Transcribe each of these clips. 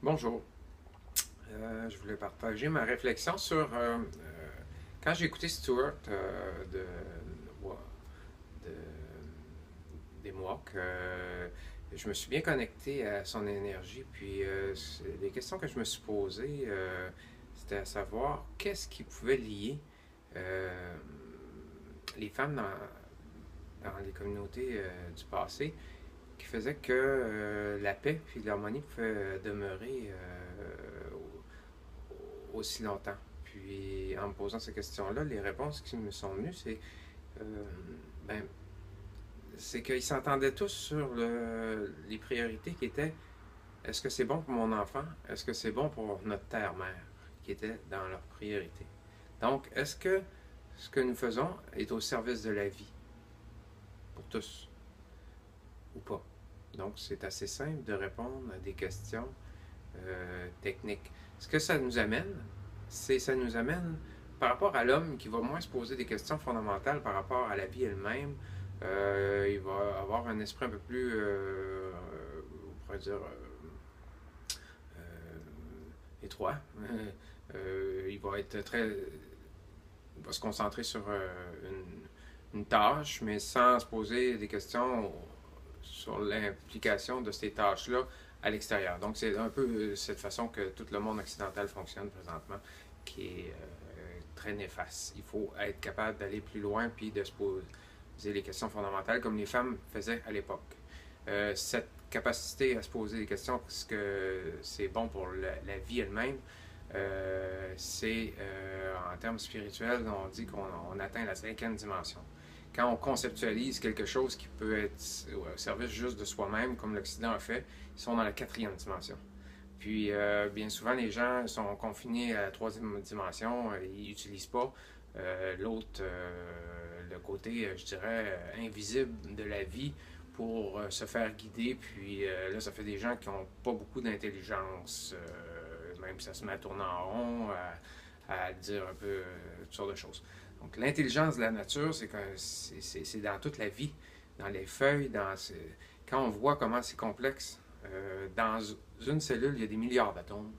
Bonjour. Je voulais partager ma réflexion sur quand j'ai écouté Stuart de, des Mohawks, je me suis bien connecté à son énergie. Puis les questions que je me suis posées, c'était à savoir qu'est-ce qui pouvait lier euh, les femmes dans les communautés du passé qui faisait que la paix et l'harmonie pouvaient demeurer aussi longtemps. Puis en me posant ces questions-là, les réponses qui me sont venues, euh, ben, c'est qu'ils s'entendaient tous sur les priorités qui étaient est-ce que c'est bon pour mon enfant? Est-ce que c'est bon pour notre terre-mère? Qui était dans leurs priorités. Donc, est-ce que ce que nous faisons est au service de la vie pour tous ou pas? Donc, c'est assez simple de répondre à des questions techniques. Ce que ça nous amène, ça nous amène par rapport à l'homme qui va moins se poser des questions fondamentales par rapport à la vie elle-même. Il va avoir un esprit un peu plus, on pourrait dire, étroit. Il va être très, il va se concentrer sur une tâche, mais sans se poser des questions sur l'implication de ces tâches-là à l'extérieur. Donc, c'est un peu cette façon que tout le monde occidental fonctionne présentement, qui est très néfaste. Il faut être capable d'aller plus loin puis de se poser les questions fondamentales comme les femmes faisaient à l'époque. Cette capacité à se poser des questions parce que c'est bon pour vie elle-même, c'est en termes spirituels, on dit qu'on atteint la cinquième dimension. Quand on conceptualise quelque chose qui peut être au service juste de soi-même, comme l'Occident a fait, ils sont dans la quatrième dimension. Puis, bien souvent, les gens sont confinés à la troisième dimension, ils n'utilisent pas l'autre, le côté, je dirais, invisible de la vie pour se faire guider. Puis là, ça fait des gens qui n'ont pas beaucoup d'intelligence. Même ça se met à tourner en rond, à dire un peu toutes sortes de choses. Donc, l'intelligence de la nature, c'est dans toute la vie, dans les feuilles, quand on voit comment c'est complexe. Dans une cellule, il y a des milliards d'atomes.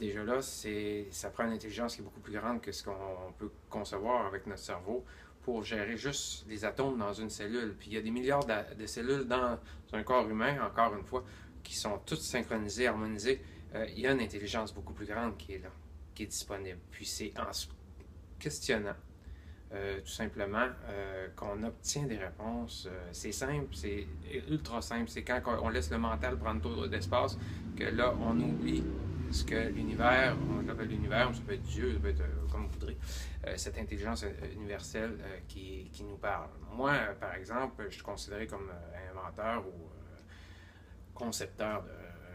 Déjà là, ça prend une intelligence qui est beaucoup plus grande que ce qu'on peut concevoir avec notre cerveau pour gérer juste les atomes dans une cellule. Puis il y a des milliards de cellules dans un corps humain, encore une fois, qui sont toutes synchronisées, harmonisées. Il y a une intelligence beaucoup plus grande qui est là, qui est disponible. Puis c'est en se questionnant, tout simplement, qu'on obtient des réponses. C'est simple, c'est ultra simple. C'est quand on laisse le mental prendre trop d'espace que là, on oublie ce que l'univers, on l'appelle l'univers, ça peut être Dieu, ça peut être comme vous voudrez, cette intelligence universelle qui nous parle. Moi, par exemple, je suis considéré comme inventeur ou concepteur de.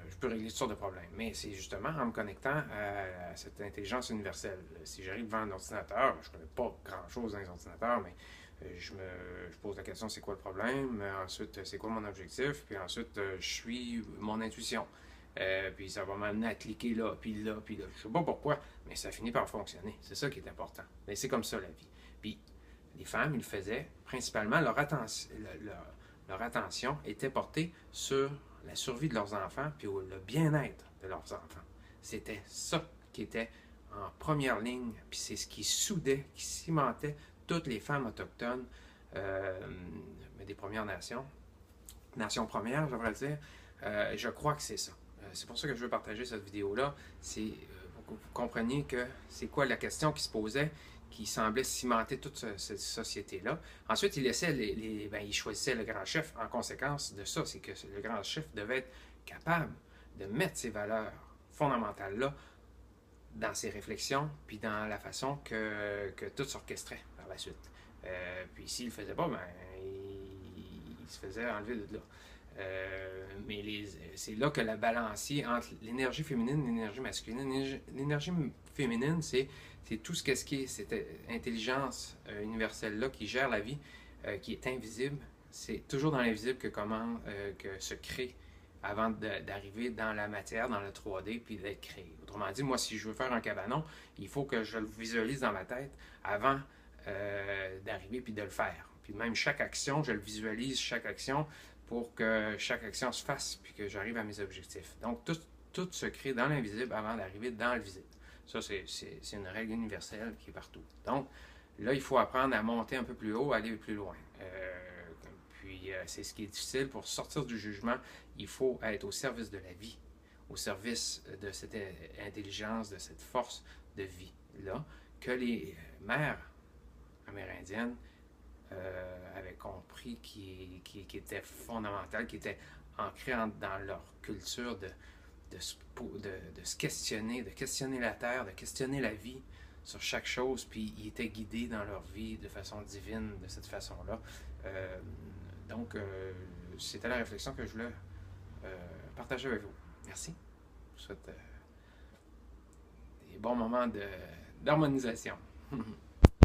Je peux régler toutes sortes de problèmes, mais c'est justement en me connectant à cette intelligence universelle. Si j'arrive devant un ordinateur, je ne connais pas grand-chose dans les ordinateurs, mais je pose la question c'est quoi le problème, ensuite c'est quoi mon objectif, puis ensuite je suis mon intuition. Puis ça va m'amener à cliquer là, puis là, puis là. Je sais pas pourquoi, mais ça finit par fonctionner. C'est ça qui est important. Mais c'est comme ça la vie. Puis les femmes, ils faisaient principalement leur attention était portée sur la survie de leurs enfants puis le bien-être de leurs enfants. C'était ça qui était en première ligne, puis c'est ce qui soudait, qui cimentait toutes les femmes autochtones euh, des Premières Nations, Nations premières, j'aimerais dire. Je crois que c'est ça. C'est pour ça que je veux partager cette vidéo-là. C'est pour que vous compreniez que c'est quoi la question qui se posait, qui semblait cimenter toute cette société-là. Ensuite, il choisissait le grand chef en conséquence de ça. C'est que le grand chef devait être capable de mettre ces valeurs fondamentales-là dans ses réflexions, puis dans la façon que tout s'orchestrait par la suite. Puis s'il ne le faisait pas, ben, il se faisait enlever de là. C'est là que la balancier entre l'énergie féminine et l'énergie masculine. L'énergie féminine, c'est tout ce qui est cette intelligence universelle-là qui gère la vie, qui est invisible. C'est toujours dans l'invisible que se crée avant d'arriver dans la matière, dans le 3D, puis d'être créé. Autrement dit, moi, si je veux faire un cabanon, il faut que je le visualise dans ma tête avant d'arriver puis de le faire. Puis même chaque action, je le visualise, chaque action, pour que chaque action se fasse puis que j'arrive à mes objectifs. Donc, tout se crée dans l'invisible avant d'arriver dans le visible. Ça, c'est une règle universelle qui est partout. Donc, là, il faut apprendre à monter un peu plus haut, aller plus loin. Puis, c'est ce qui est difficile pour sortir du jugement. Il faut être au service de la vie, au service de cette intelligence, de cette force de vie-là, que les mères amérindiennes avaient compris qui était fondamental, qui était ancré dans leur culture de se questionner, de questionner la terre, de questionner la vie sur chaque chose, puis ils étaient guidés dans leur vie de façon divine, de cette façon-là. Donc, c'était la réflexion que je voulais partager avec vous. Merci. Je vous souhaite des bons moments d'harmonisation.